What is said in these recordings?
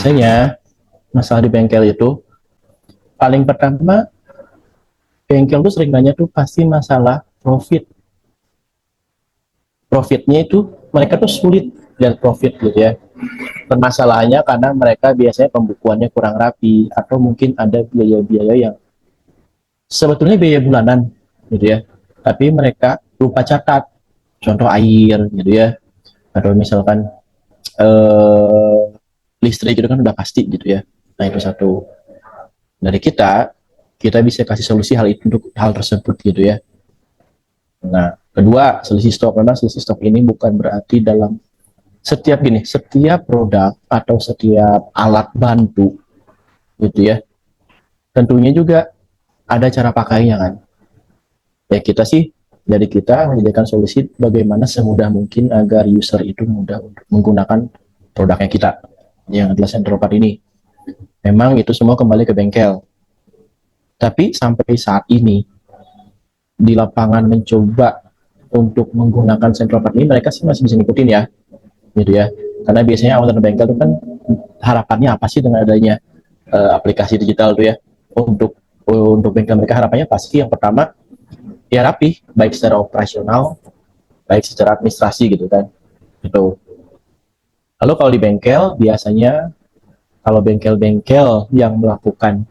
biasanya masalah di bengkel itu paling pertama, bengkel tuh sering nanya tuh pasti masalah profitnya itu mereka tuh sulit lihat profit gitu ya. Permasalahannya karena mereka biasanya pembukuannya kurang rapi atau mungkin ada biaya-biaya yang sebetulnya biaya bulanan gitu ya, tapi mereka lupa catat, contoh air gitu ya, atau misalkan eh, listrik itu kan udah pasti gitu ya. Nah itu satu dari kita bisa kasih solusi hal itu untuk hal tersebut gitu ya. Nah kedua, selisih stok. Memang selisih stok ini bukan berarti dalam setiap produk atau setiap alat bantu gitu ya, tentunya juga ada cara pakainya kan. Ya kita sih, dari kita menyediakan solusi bagaimana semudah mungkin agar user itu mudah untuk menggunakan produknya kita yang adalah Centropart ini. Memang itu semua kembali ke bengkel. Tapi sampai saat ini di lapangan mencoba untuk menggunakan Centropart ini, mereka sih masih bisa ngikutin ya, gitu ya. Karena biasanya awal bengkel itu kan harapannya apa sih dengan adanya aplikasi digital tuh ya, untuk bengkel mereka harapannya pasti yang pertama ya rapi, baik secara operasional baik secara administrasi gitu kan, gitu. Lalu kalau di bengkel biasanya, kalau bengkel-bengkel yang melakukan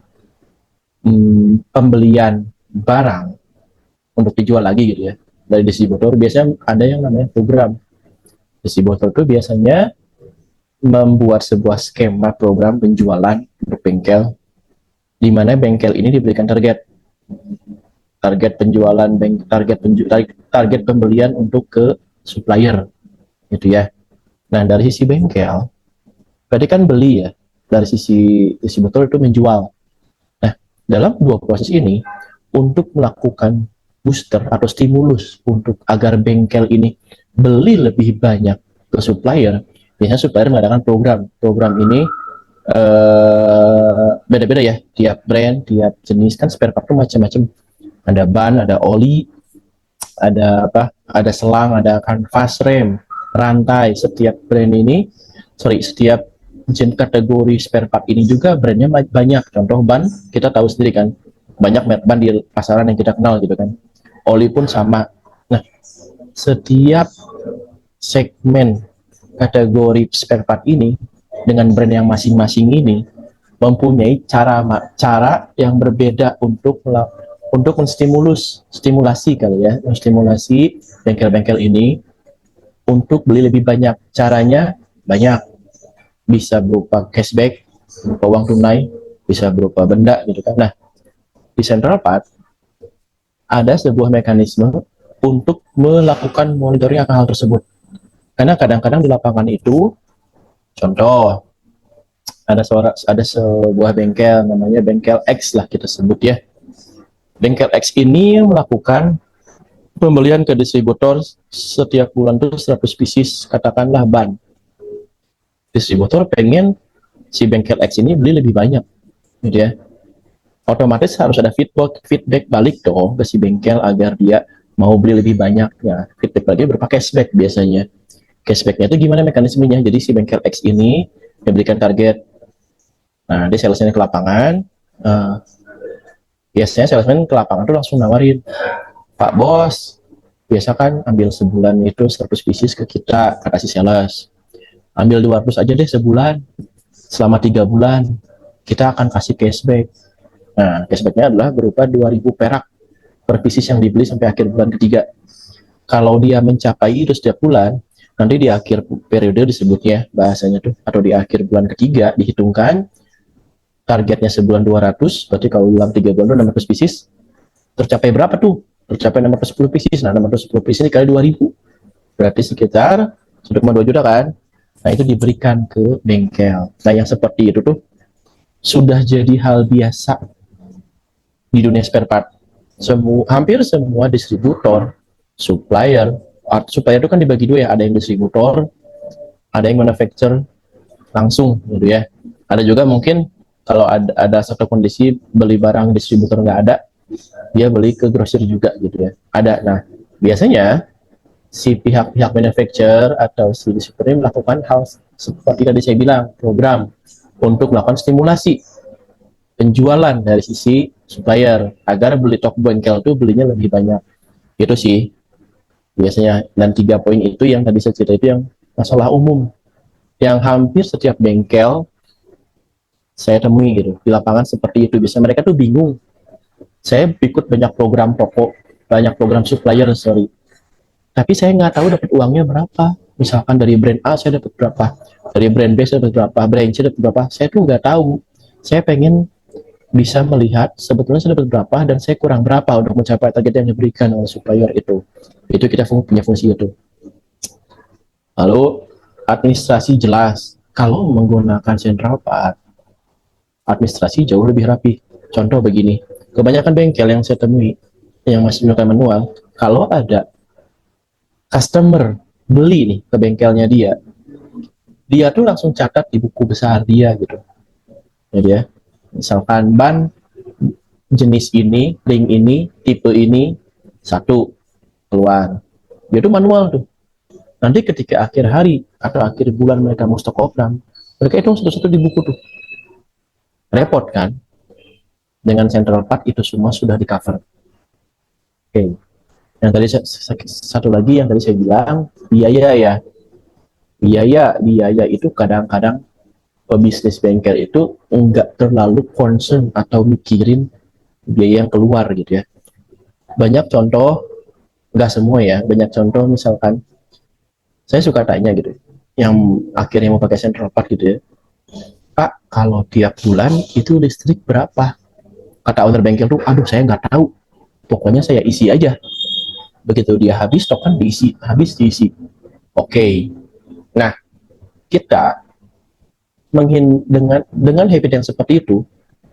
pembelian barang untuk dijual lagi gitu ya dari distributor, biasanya ada yang namanya program. Distributor itu biasanya membuat sebuah skema program penjualan untuk bengkel, di mana bengkel ini diberikan target penjualan, target pembelian untuk ke supplier gitu ya. Nah dari sisi bengkel berarti kan beli ya, dari sisi distributor itu menjual. Nah dalam dua proses ini, untuk melakukan booster atau stimulus untuk agar bengkel ini beli lebih banyak ke supplier, biasanya supplier mengadakan program ini beda-beda ya, tiap brand tiap jenis kan spare part itu macam-macam, ada ban, ada oli, ada apa, ada selang, ada kanvas rem, rantai. Setiap brand ini, setiap kategori spare part ini juga brandnya banyak. Contoh ban, kita tahu sendiri kan, banyak merek ban di pasaran yang kita kenal gitu kan. Oli pun sama. Nah setiap segmen kategori spare part ini dengan brand yang masing-masing ini mempunyai cara yang berbeda untuk menstimulasi kali ya, menstimulasi bengkel-bengkel ini untuk beli lebih banyak. Caranya banyak, bisa berupa cashback, berupa uang tunai, bisa berupa benda gitu kan. Nah di Central Part ada sebuah mekanisme untuk melakukan monitoring akan hal tersebut, karena kadang-kadang di lapangan itu, contoh ada sebuah bengkel namanya bengkel X lah kita sebut ya. Bengkel X ini melakukan pembelian ke distributor setiap bulan tuh 100 pieces katakanlah ban. Distributor pengen si bengkel X ini beli lebih banyak gitu ya. Otomatis harus ada feedback balik dong ke si bengkel agar dia mau beli lebih banyak ya. Feedback lagi berupa cashback biasanya. Cashbacknya itu gimana mekanismenya? Jadi si bengkel X ini diberikan target. Nah dia salesnya ke lapangan, biasanya salesman ke lapangan tuh langsung nawarin, Pak Bos, biasa kan ambil sebulan itu 100 pieces ke kita, kata si sales. Ambil 200 aja deh sebulan, selama 3 bulan, kita akan kasih cashback. Nah, cashbacknya adalah berupa 2.000 perak per pieces yang dibeli sampai akhir bulan ketiga. Kalau dia mencapai itu setiap bulan, nanti di akhir periode disebutnya, bahasanya tuh, atau di akhir bulan ketiga dihitungkan, targetnya sebulan 200, berarti kalau dalam 3 bulan itu 600 pieces, tercapai berapa tuh? Tercapai 610 pieces. Nah 610 pieces ini kali 2.000 berarti sekitar 1,2 juta kan. Nah itu diberikan ke bengkel. Nah yang seperti itu tuh sudah jadi hal biasa di dunia spare part. Hampir semua distributor, supplier itu kan dibagi dua ya, ada yang distributor, ada yang manufacturer langsung gitu ya. Ada juga mungkin kalau ada satu kondisi beli barang distributor nggak ada, dia beli ke grosir juga gitu ya, ada. Nah biasanya si pihak-pihak manufacturer atau si distributor melakukan hal seperti tadi saya bilang, program untuk melakukan stimulasi penjualan dari sisi supplier agar beli toko bengkel itu belinya lebih banyak. Itu sih biasanya. Dan 3 poin itu yang tadi saya cerita itu yang masalah umum yang hampir setiap bengkel saya temui gitu di lapangan seperti itu. Bisa mereka tuh bingung. Saya ikut banyak program toko, banyak program supplier, sorry. Tapi saya nggak tahu dapat uangnya berapa. Misalkan dari brand A saya dapat berapa, dari brand B saya dapat berapa, brand C dapat berapa. Saya tuh nggak tahu. Saya pengen bisa melihat sebetulnya saya dapat berapa dan saya kurang berapa untuk mencapai target yang diberikan oleh supplier itu. Itu kita punya fungsi itu. Lalu administrasi jelas. Kalau menggunakan central part, administrasi jauh lebih rapi. Contoh begini, kebanyakan bengkel yang saya temui yang masih menggunakan manual, kalau ada customer beli nih ke bengkelnya dia tuh langsung catat di buku besar dia gitu. Jadi ya, misalkan ban jenis ini, ring ini, tipe ini, satu keluar. Dia tuh manual tuh. Nanti ketika akhir hari atau akhir bulan mereka mau stok program, mereka hitung satu-satu di buku tuh. Repot kan? Dengan central part itu semua sudah di cover. Oke. Yang tadi satu lagi yang tadi saya bilang biaya ya. Biaya itu kadang-kadang pebisnis bengkel itu enggak terlalu concern atau mikirin biaya yang keluar gitu ya. Banyak contoh, enggak semua ya, banyak contoh misalkan saya suka tanya gitu, yang akhirnya mau pakai central part gitu ya, Pak, kalau tiap bulan itu listrik berapa? Kata owner bengkel tuh, aduh saya nggak tahu, pokoknya saya isi aja. Begitu dia habis, stok kan diisi, habis diisi. Oke, nah kita dengan habit yang seperti itu,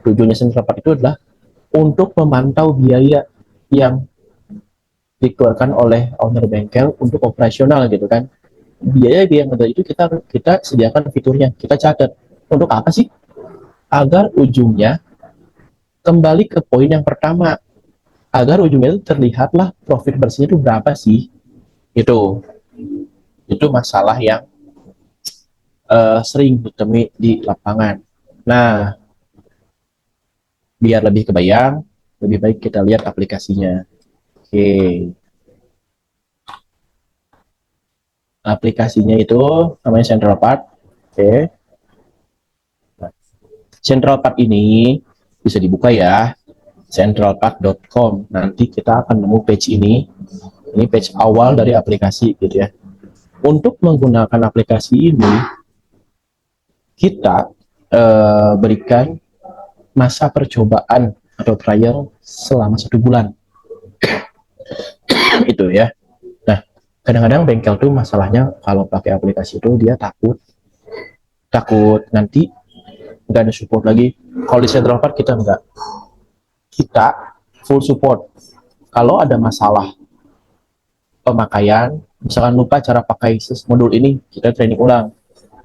tujuannya central part itu adalah untuk memantau biaya yang dikeluarkan oleh owner bengkel untuk operasional gitu kan. Biaya yang ada itu kita sediakan fiturnya, kita catat. Untuk apa sih? Agar ujungnya kembali ke poin yang pertama, agar ujungnya itu terlihatlah profit bersihnya itu berapa sih. Itu masalah yang sering ditemui di lapangan. Nah, biar lebih kebayang, lebih baik kita lihat aplikasinya. Oke, aplikasinya itu namanya Central Part. Oke, Central Part ini bisa dibuka ya, centralpart.com. Nanti kita akan nemu page ini page awal dari aplikasi gitu ya. Untuk menggunakan aplikasi ini, kita berikan masa percobaan atau trial selama 1 bulan. Itu ya. Nah, kadang-kadang bengkel tuh masalahnya kalau pakai aplikasi itu dia takut nanti nggak ada support lagi. Kalau di Central Part kita enggak, kita full support. Kalau ada masalah pemakaian, misalkan lupa cara pakai modul ini, kita training ulang.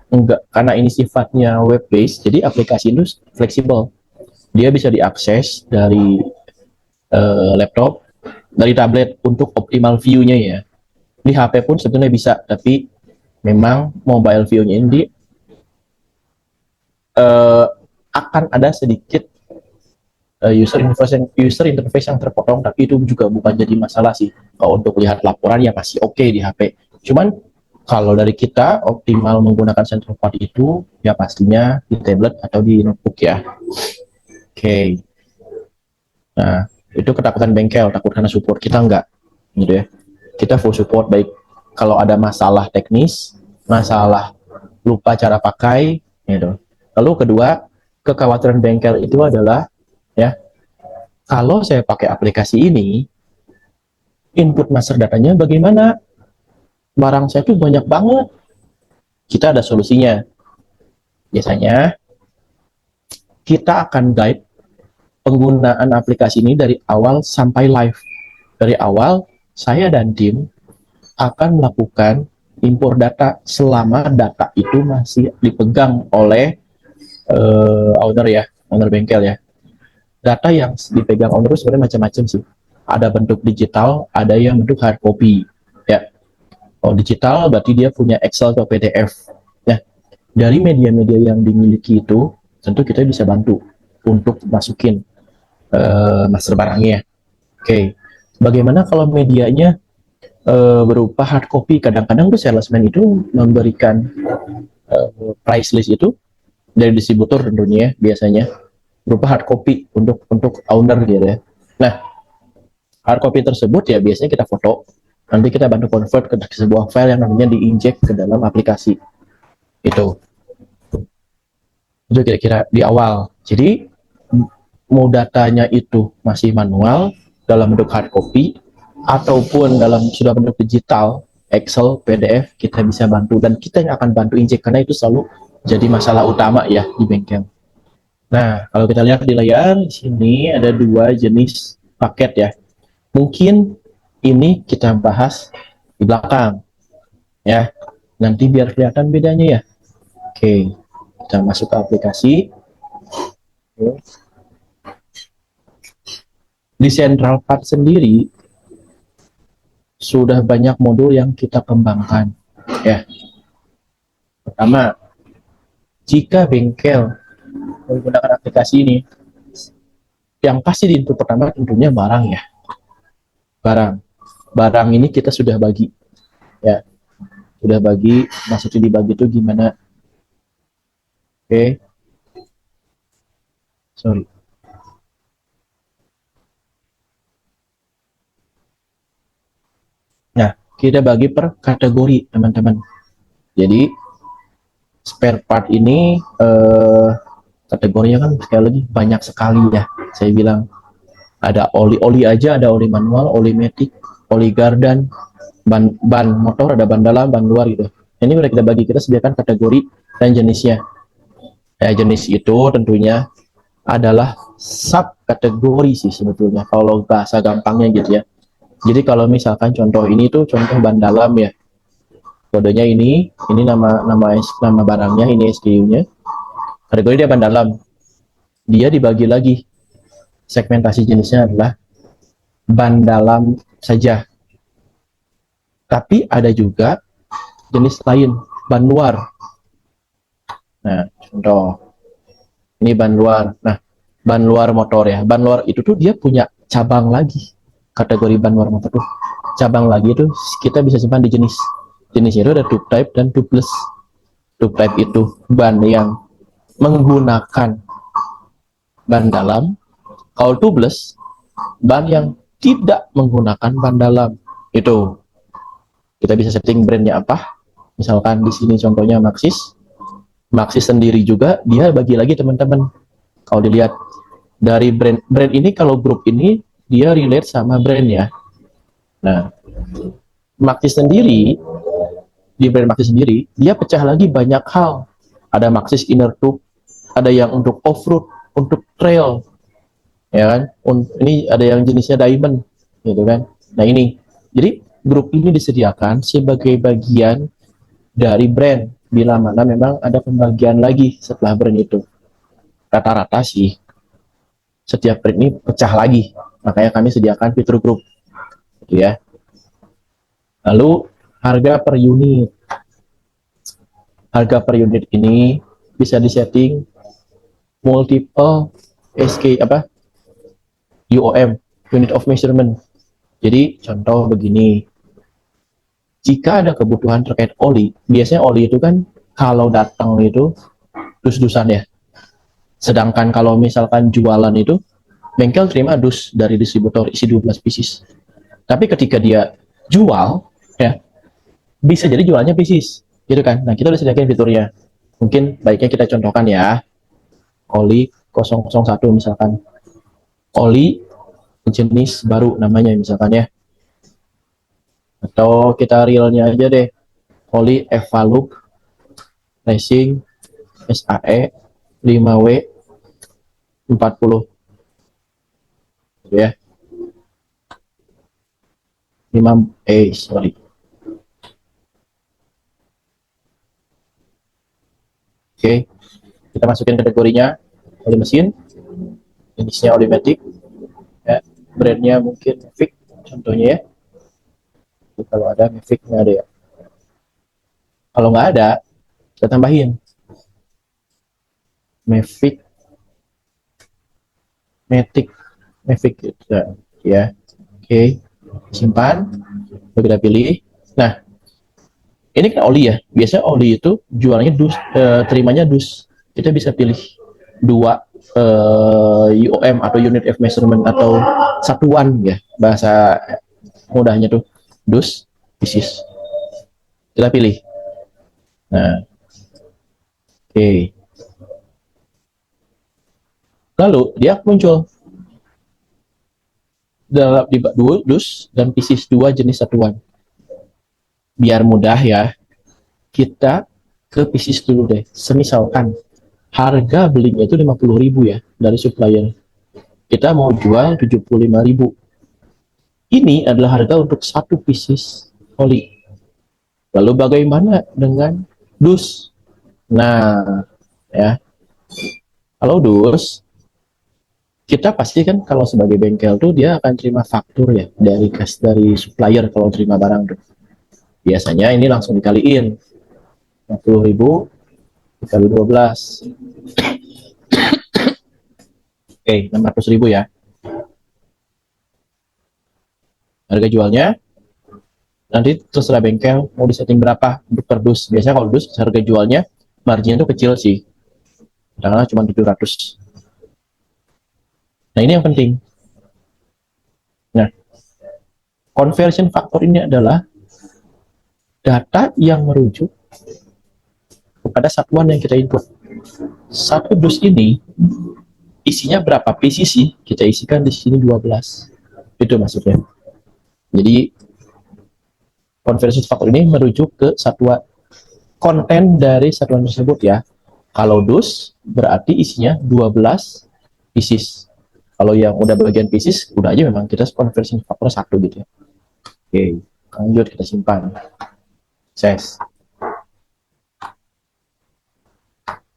Enggak, karena ini sifatnya web based, jadi aplikasi itu fleksibel. Dia bisa diakses dari laptop, dari tablet untuk optimal view-nya ya. Di HP pun sebetulnya bisa, tapi memang mobile view-nya ini akan ada sedikit user interface yang terpotong, tapi itu juga bukan jadi masalah sih. Kalau untuk lihat laporan ya masih oke di HP. Cuman kalau dari kita optimal menggunakan central part itu ya pastinya di tablet atau di notebook ya. Oke. Nah, itu ketakutan bengkel, takut karena support kita enggak gitu ya. Kita full support, baik kalau ada masalah teknis, masalah lupa cara pakai gitu. Lalu kedua, kekhawatiran bengkel itu adalah ya, kalau saya pakai aplikasi ini, input master datanya bagaimana? Barang saya tuh banyak banget. Kita ada solusinya. Biasanya kita akan guide penggunaan aplikasi ini dari awal sampai live. Dari awal, saya dan tim akan melakukan impor data selama data itu masih dipegang oleh owner bengkel ya. Data yang dipegang owner itu sebenarnya macam-macam sih. Ada bentuk digital, ada yang bentuk hard copy. Ya, kalau digital berarti dia punya Excel atau PDF. Nah, Dari media-media yang dimiliki itu, tentu kita bisa bantu untuk masukin master barangnya. Oke, bagaimana kalau medianya berupa hard copy? Kadang-kadang tuh salesman itu memberikan price list itu dari distributor tentunya biasanya berupa hard copy untuk owner gitu ya. Nah, hard copy tersebut ya biasanya kita foto, nanti kita bantu convert ke sebuah file yang nantinya diinjek ke dalam aplikasi itu. Itu kira-kira di awal. Jadi mau datanya itu masih manual dalam bentuk hard copy ataupun dalam sudah bentuk digital, Excel, PDF, kita bisa bantu dan kita yang akan bantu injek karena itu selalu jadi masalah utama ya di bengkel. Nah, kalau kita lihat di layar di sini ada dua jenis paket ya. Mungkin ini kita bahas di belakang ya. Nanti biar kelihatan bedanya ya. Oke, kita masuk ke aplikasi. Di Central Part sendiri sudah banyak modul yang kita kembangkan ya. Pertama, jika bengkel menggunakan aplikasi ini, yang pasti di input pertama tentunya barang ya. Barang ini kita sudah bagi ya, sudah bagi. Maksudnya dibagi itu gimana? Oke, sorry. Nah, kita bagi per kategori teman-teman. Jadi spare part ini kategorinya kan sekali lagi banyak sekali ya. Saya bilang ada oli aja, ada oli manual, oli matic, oli gardan, ban motor, ada ban dalam, ban luar gitu. Ini udah kita bagi, kita sediakan kategori dan jenisnya. Ya, jenis itu tentunya adalah sub kategori sih sebetulnya kalau bahasa gampangnya gitu ya. Jadi kalau misalkan contoh ini tuh contoh ban dalam ya, kodenya ini nama barangnya, ini SKU-nya. Kategori dia ban dalam. Dia dibagi lagi. Segmentasi jenisnya adalah ban dalam saja. Tapi ada juga jenis lain, ban luar. Nah, contoh ini ban luar. Nah, ban luar motor ya. Ban luar itu tuh dia punya cabang lagi. Kategori ban luar motor tuh cabang lagi itu kita bisa simpan di jenis. Jenisnya itu ada tube type dan tubeless. Tube type itu ban yang menggunakan ban dalam. Kalau tubeless, ban yang tidak menggunakan ban dalam. Itu kita bisa setting brandnya apa. Misalkan di sini contohnya Maxxis. Maxxis sendiri juga dia bagi lagi teman-teman. Kalau dilihat dari brand ini, kalau grup ini dia relate sama brand ya. Nah, Maxxis sendiri, di brand Maxxis sendiri dia pecah lagi banyak hal. Ada Maxxis inner tube, ada yang untuk off-road, untuk trail, ya kan. Ini ada yang jenisnya diamond gitu kan. Nah, ini jadi grup ini disediakan sebagai bagian dari brand bila mana memang ada pembagian lagi setelah brand itu. Rata-rata sih setiap brand ini pecah lagi, makanya kami sediakan fitur grup gitu ya. Lalu harga per unit ini bisa disetting multiple SK UOM, unit of measurement. Jadi contoh begini, jika ada kebutuhan terkait oli, biasanya oli itu kan kalau datang itu dus-dusan ya. Sedangkan kalau misalkan jualan itu bengkel terima dus dari distributor isi 12 pieces. Tapi ketika dia jual ya, bisa jadi jualannya pieces gitu kan. Nah, kita udah sediakan fiturnya. Mungkin baiknya kita contohkan ya. Oli 001 misalkan. Oli jenis baru namanya misalkan ya. Atau kita realnya aja deh. Oli Evaluk Racing SAE 5W 40 gitu ya. 5 sorry. Oke, kita masukin kategorinya oli mesin, jenisnya oli matic, ya, brandnya mungkin Mavic contohnya ya. Jadi kalau ada Mavic nggak ada ya. Kalau nggak ada, kita tambahin Mavic, Matic, Mavic gitu ya. Oke, simpan. Lalu kita pilih. Nah, ini kan oli ya. Biasanya oli itu jualnya dus, terimanya dus. Kita bisa pilih dua UOM atau unit of measurement atau satuan ya, bahasa mudahnya tuh dus, pieces. Kita pilih. Nah, oke. Lalu dia muncul dalam di dua dus dan pieces dua jenis satuan. Biar mudah ya, kita ke pieces dulu deh. Semisalkan harga belinya itu 50.000 ya dari supplier. Kita mau jual 75.000. Ini adalah harga untuk satu pieces oli. Lalu bagaimana dengan dus? Nah, ya. Kalau dus, kita pasti kan kalau sebagai bengkel tuh dia akan terima faktur ya dari supplier kalau terima barang tuh. Biasanya ini langsung dikaliin 50.000 dikali 12. Oke, 600.000 ya. Harga jualnya nanti terserah bengkel mau disetting berapa untuk per dus. Biasanya kalau dus harga jualnya marginnya tuh kecil sih. Karena cuma 700. Nah, ini yang penting. Nah, conversion factor ini adalah data yang merujuk kepada satuan yang kita input. Satu dus ini isinya berapa pieces sih? Kita isikan di sini 12. Itu maksudnya. Jadi conversion factor ini merujuk ke satuan konten dari satuan tersebut ya. Kalau dus berarti isinya 12 pieces. Kalau yang udah bagian pieces, udah aja memang kita conversion factor 1 gitu ya. Oke, lanjut kita simpan. Ses.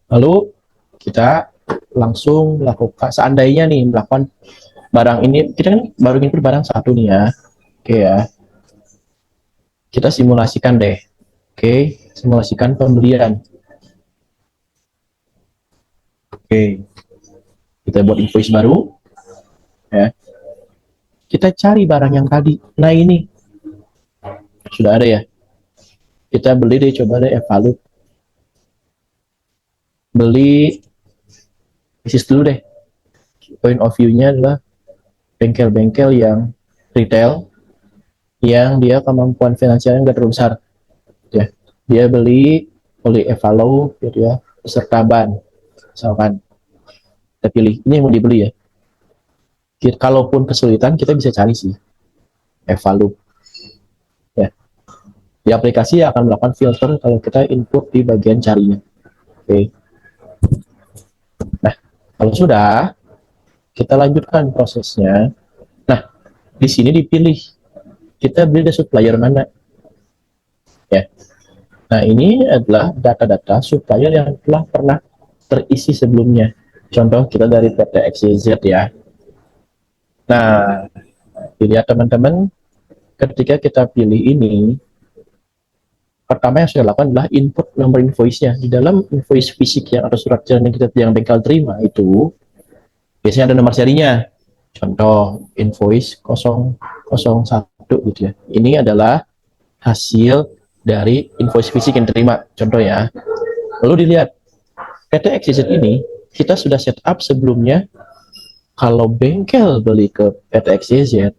Lalu kita langsung melakukan, seandainya nih melakukan barang ini, kita kan baru input barang satu nih ya. Oke ya. Kita simulasikan deh. Oke, simulasikan pembelian. Oke. Kita buat invoice baru. Ya. Kita cari barang yang tadi. Nah, ini sudah ada ya. Kita beli deh, coba deh evaluate. Beli bisnis dulu deh. Point of view-nya adalah bengkel-bengkel yang retail yang dia kemampuan finansialnya nggak terlalu besar ya. Dia beli oleh Evalo gitu ya, beserta ban misalkan. Kita pilih ini yang mau dibeli ya. Kalaupun kesulitan kita bisa cari sih Evalo ya. Di aplikasi akan melakukan filter kalau kita input di bagian carinya. Oke. Nah, kalau sudah kita lanjutkan prosesnya. Nah, di sini dipilih kita beli dari supplier mana ya. Nah, ini adalah data-data supplier yang telah pernah terisi sebelumnya. Contoh kita dari PT XYZ ya. Nah, dilihat teman-teman, ketika kita pilih ini, pertama yang saya lakukan adalah input nomor invoice-nya. Di dalam invoice fisik yang atau surat jalan yang bengkel terima itu, biasanya ada nomor serinya. Contoh invoice 001 gitu ya. Ini adalah hasil dari invoice fisik yang terima. Contoh ya. Lalu dilihat PT XYZ ini kita sudah setup sebelumnya. Kalau bengkel beli ke PT XYZ,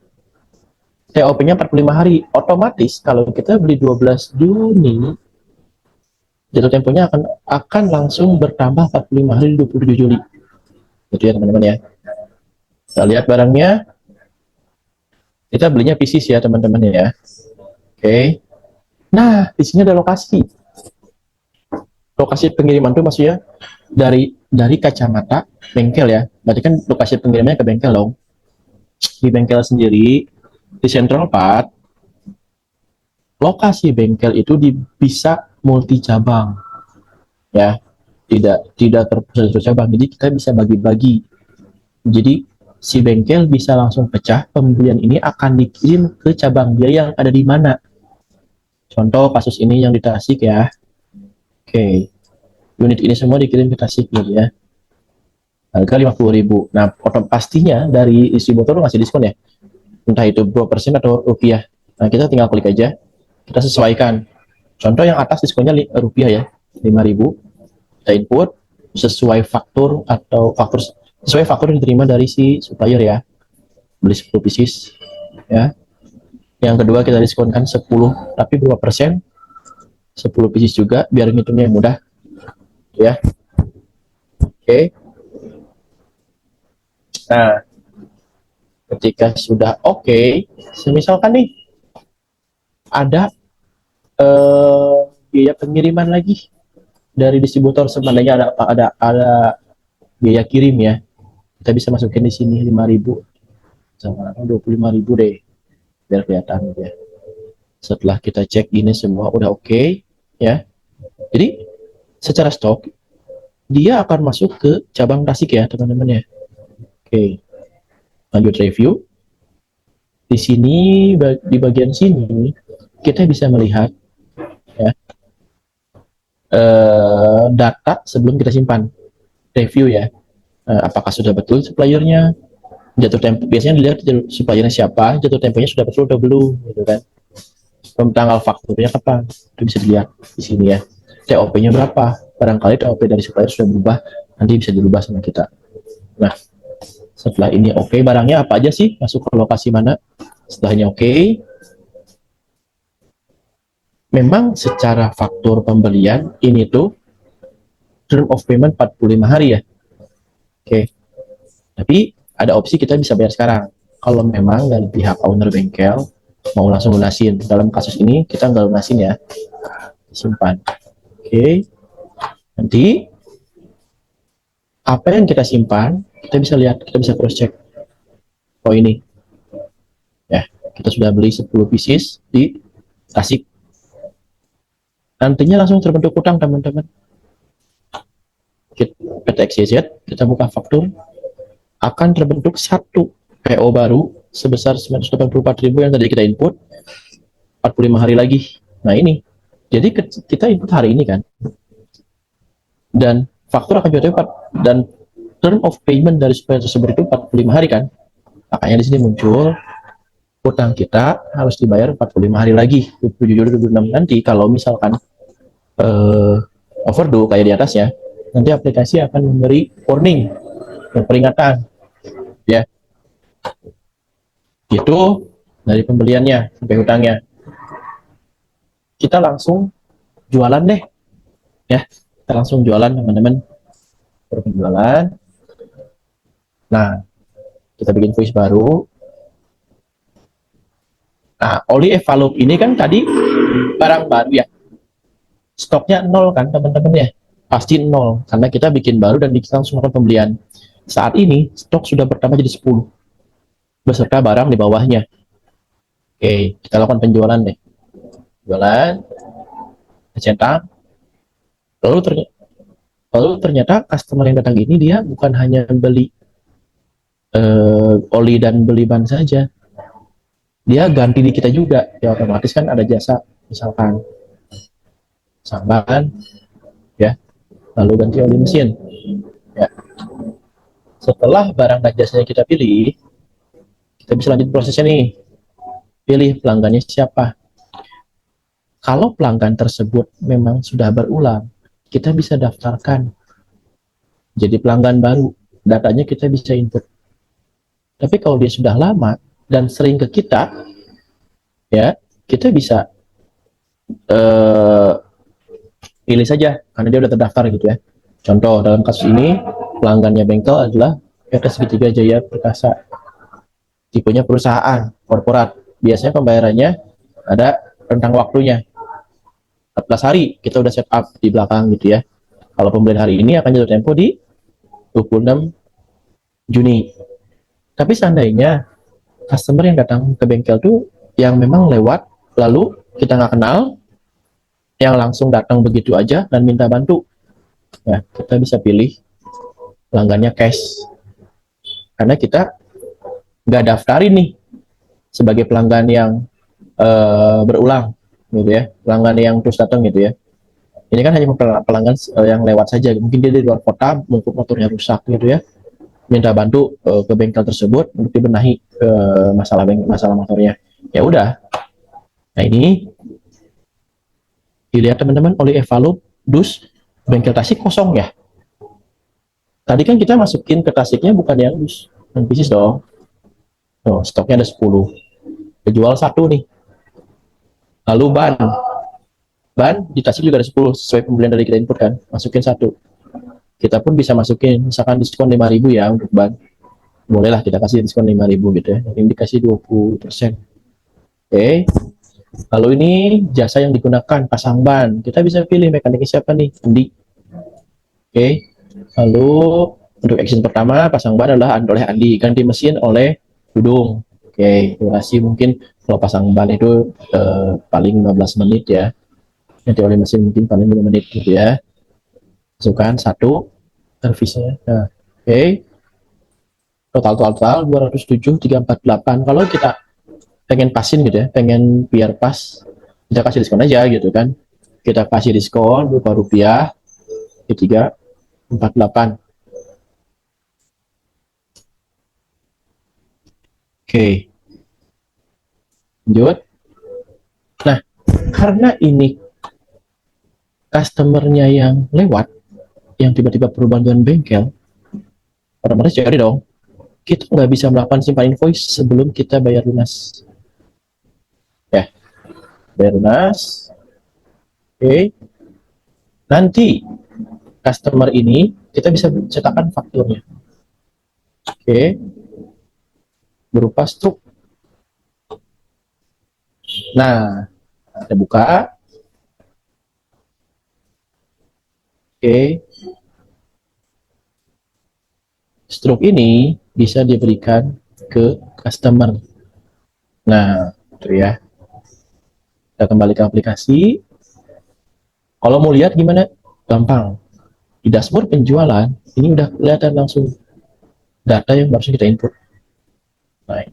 TOP-nya 45 hari. Otomatis kalau kita beli 12 Juni, jatuh temponya akan langsung bertambah 45 hari 27 Juli. Itu ya teman-teman ya. Kita lihat barangnya. Kita belinya pieces ya teman-teman ya. Oke. Nah, di sini ada lokasi. Lokasi pengiriman itu maksudnya dari kacamata bengkel ya. Berarti kan lokasi pengirimannya ke bengkel dong. Di bengkel sendiri, di Central Part, lokasi bengkel itu bisa multi cabang. Ya. Tidak terpusat satu cabang. Jadi kita bisa bagi-bagi. Jadi si bengkel bisa langsung pecah, pembelian ini akan dikirim ke cabang dia yang ada di mana. Contoh kasus ini yang di Tasik ya. Oke. Unit ini semua dikirim ke Tasik gitu ya. harga 50.000. Nah, pastinya dari distributor ngasih diskon ya, entah itu 2% atau rupiah. Nah, kita tinggal klik aja, kita sesuaikan. Contoh yang atas diskonnya rupiah ya, 5.000. Kita input sesuai faktur atau faktur sesuai faktur yang diterima dari si supplier ya. Beli 10 pieces ya. Yang kedua kita diskonkan 10, tapi berapa persen? 10 pieces juga biar ngitungnya mudah ya. Oke. Nah, ketika sudah oke, misalkan nih ada biaya pengiriman lagi dari distributor, sebenarnya ada biaya kirim ya, kita bisa masukin di sini 5.000 sama 25.000 deh biar kelihatan ya. Setelah kita cek ini semua udah oke ya, jadi secara stok dia akan masuk ke cabang Tasik ya teman-teman ya. Oke, lanjut review. Di sini di bagian sini kita bisa melihat ya, data sebelum kita simpan, review ya. Apakah sudah betul suppliernya, jatuh tempo, biasanya dilihat suppliernya siapa, jatuh temponya sudah betul atau belum gitu kan. Tanggal fakturnya kapan, itu bisa dilihat di sini ya. TOP-nya berapa, barangkali TOP dari supplier sudah berubah, nanti bisa dirubah sama kita. Nah, setelah ini oke, barangnya apa aja sih, masuk ke lokasi mana, setelahnya oke. Memang secara faktur pembelian ini tuh term of payment 45 hari ya. Oke. Tapi ada opsi kita bisa bayar sekarang. Kalau memang dari pihak owner bengkel mau langsung lunasin. Dalam kasus ini kita nggak lunasin ya. Simpan. Oke. Nanti apa yang kita simpan, kita bisa lihat, kita bisa cross check. Oh ini. Ya, kita sudah beli 10 pieces di Tasik. Nantinya langsung terbentuk utang teman-teman. PT XYZ, kita buka faktur, akan terbentuk satu PO baru sebesar 984.000 yang tadi kita input, 45 hari lagi. Nah ini, jadi kita input hari ini kan, dan faktur akan jatuh dan term of payment dari supplier tersebut itu 45 hari kan. Makanya di sini muncul utang kita harus dibayar 45 hari lagi, 27/26 nanti. Kalau misalkan overdue kayak di atasnya, nanti aplikasi akan memberi warning dan peringatan ya. Itu dari pembeliannya sampai hutangnya. Kita langsung jualan deh ya, kita langsung jualan teman-teman, berpenjualan. Nah, kita bikin voice baru. Nah, oli Evalup ini kan tadi barang baru ya, stoknya 0 kan teman-teman ya, pasti 0 karena kita bikin baru dan kita langsung melakukan pembelian. Saat ini stok sudah bertambah jadi 10 beserta barang di bawahnya. Oke, kita lakukan penjualan deh, jualan, cetak. Lalu ternyata customer yang datang ini dia bukan hanya beli oli dan beli ban saja, dia ganti di kita juga ya, otomatis kan ada jasa, misalkan samban ya, lalu ganti oli mesin ya. Setelah barang dan jasanya kita pilih, kita bisa lanjut prosesnya nih, pilih pelanggannya siapa. Kalau pelanggan tersebut memang sudah berulang, kita bisa daftarkan jadi pelanggan baru, datanya kita bisa input. Tapi kalau dia sudah lama dan sering ke kita ya, kita bisa pilih saja karena dia udah terdaftar gitu ya. Contoh dalam kasus ini pelanggannya bengkel adalah PT Segitiga Jaya Perkasa, tipenya perusahaan korporat, biasanya pembayarannya ada rentang waktunya 14 hari, kita udah set up di belakang gitu ya. Kalau pembelian hari ini akan jatuh tempo di 26 Juni. Tapi seandainya customer yang datang ke bengkel tuh yang memang lewat, lalu kita nggak kenal, yang langsung datang begitu aja dan minta bantu, ya kita bisa pilih pelanggannya cash, karena kita nggak daftarin nih sebagai pelanggan yang berulang gitu ya, pelanggan yang terus datang gitu ya. Ini kan hanya pelanggan yang lewat saja, mungkin dia di luar kota, mungkin motornya rusak gitu ya, minta bantu ke bengkel tersebut untuk dibenahi masalah motornya. Ya udah. Nah ini dilihat teman-teman oleh Evalup dus bengkel Tasik kosong ya. Tadi kan kita masukin ke Tasiknya bukan yang dus, yang bisnis dong. Oh, stoknya ada 10. Kejual satu nih. Lalu ban di Tasik juga ada 10 sesuai pembelian dari kita input kan. Masukin satu. Kita pun bisa masukin misalkan diskon 5.000 ya untuk ban. Bolehlah kita kasih diskon 5.000 gitu ya. Ini dikasih 20%. Oke. Lalu ini jasa yang digunakan pasang ban. Kita bisa pilih mekaniknya siapa nih? Andi. Oke. Lalu untuk action pertama pasang ban adalah oleh Andi, ganti mesin oleh Dudung. Oke, durasi mungkin kalau pasang ban itu paling 15 menit ya. Ganti oleh mesin mungkin paling 5 menit gitu ya. Masukkan satu servisnya. Nah, oke. Total 207.348. Kalau kita pengen pasin gitu ya, pengen biar pas, kita kasih diskon aja gitu kan. Kita kasih diskon Rp2 348. Oke, lanjut. Nah, karena ini customernya yang lewat, yang tiba-tiba perlu bantuan bengkel, otomatis cari dong. Kita nggak bisa melakukan simpan invoice sebelum kita bayar lunas. Ya, bayar lunas. Oke. Nanti customer ini kita bisa cetakkan fakturnya. Oke. Berupa struk. Nah, kita buka. Oke. Struk ini bisa diberikan ke customer. Nah, itu ya. Kita kembali ke aplikasi. Kalau mau lihat gimana? Gampang. Di dashboard penjualan, ini udah kelihatan langsung data yang harus kita input. Nah,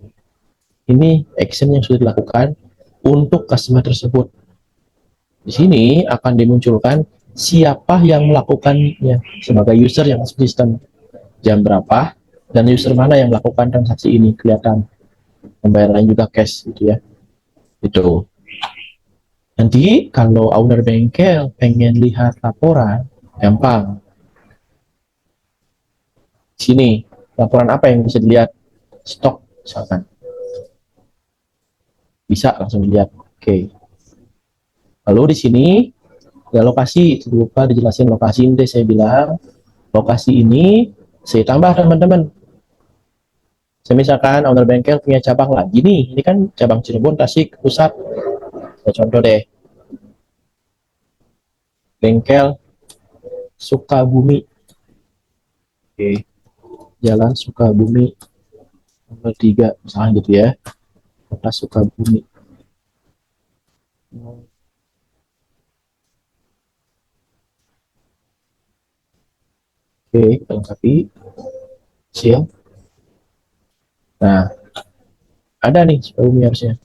ini action yang sudah dilakukan untuk customer tersebut. Di sini akan dimunculkan siapa yang melakukannya sebagai user yang masuk sistem, jam berapa, dan user mana yang melakukan transaksi ini kelihatan. Pembayaran juga cash gitu ya. Itu. Nanti kalau owner bengkel pengen lihat laporan, gampang. Sini, laporan apa yang bisa dilihat? Stok, misalkan. Bisa langsung dilihat. Oke. Lalu di sini, ya lokasi, lupa dijelasin lokasi ini saya bilang. Lokasi ini, saya tambah teman-teman. Saya misalkan owner bengkel punya cabang lagi nih. Ini kan cabang Cirebon, Tasik, Pusat. Saya contoh deh. Bengkel Sukabumi. Oke. Jalan Sukabumi nomor 3 misalnya gitu ya, kota Sukabumi. Oke, kita lengkapi siap. Nah, ada nih Sukabumi harusnya.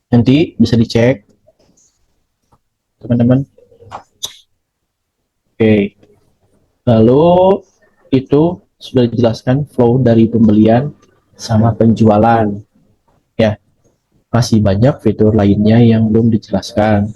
Nanti bisa dicek teman-teman. Oke, lalu itu sudah dijelaskan flow dari pembelian sama penjualan ya. Masih banyak fitur lainnya yang belum dijelaskan.